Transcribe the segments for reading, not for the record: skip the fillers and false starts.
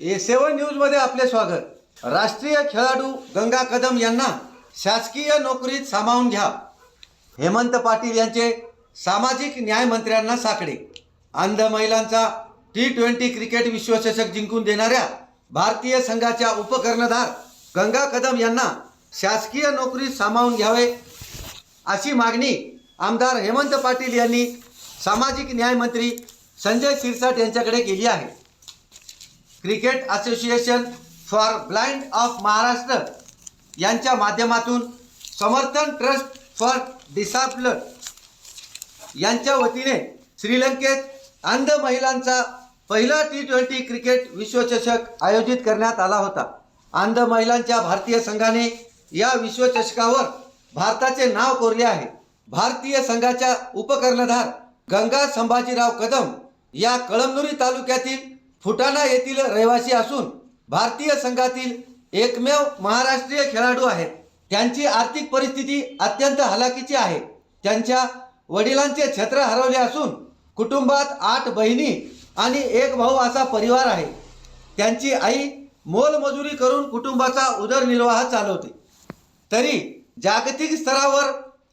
A7 न्यूजमध्ये आपले स्वागत। राष्ट्रीय खेळाडू गंगा कदम यांना शासकीय नोकरीत सामावून घ्या। हेमंत पाटील यांचे सामाजिक न्याय मंत्र्यांना साकडे। अंध महिलांचा T20 क्रिकेट विश्वचषक जिंकून देणाऱ्या भारतीय संघाच्या उपकर्णधार गंगा कदम यांना शासकीय नोकरीत सामावून घ्यावे अशी मागणी आमदार हेमंत पाटील यांनी सामाजिक न्याय मंत्री संजय शिरसाट यांच्याकडे केली आहे। Cricket association for blind of Maharashtra यांच्या माध्यमातून समर्थन ट्रस्ट फॉर डिसेबल्ड यांच्या वतीने श्रीलंकेत अंध महिलांचा पहिला T20 क्रिकेट विश्वचषक आयोजित करण्यात आला होता। अंध महिलांच्या भारतीय संघाने या विश्वचषकावर भारताचे नाव कोरले आहे। भारतीय संघाच्या उपकर्णधार गंगा संभाजीराव कदम या कळमनुरी तालुक्यातील फुटाणा येथील रहिवासी असून भारतीय संघातील एकमेव महाराष्ट्रीय खेळाडू आहेत। त्यांची आर्थिक परिस्थिती अत्यंत हलाखीची आहे। त्यांच्या वडिलांचे छत्र हरवले असून कुटुंबात 8 बहिणी आणि 1 भाऊ असा परिवार आहे। त्यांची आई मोलमजुरी करून कुटुंबाचा उदरनिर्वाह चालवते। तरी जागतिक स्तरावर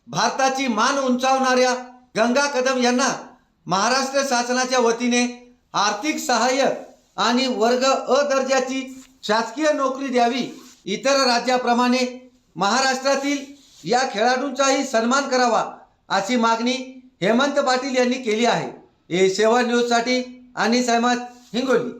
भारताची मान उंचावणाऱ्या गंगा कदम यांना महाराष्ट्र शासनाच्या वतीने आर्थिक सहाय्य आणि वर्ग अ दर्जाची शासकीय नोकरी द्यावी। इतर राज्याप्रमाणे महाराष्ट्रातील या खेळाडूंचाही सन्मान करावा अशी मागणी हेमंत पाटील यांनी केली आहे। A7 न्यूजसाठी अनिस अहमद, हिंगोली।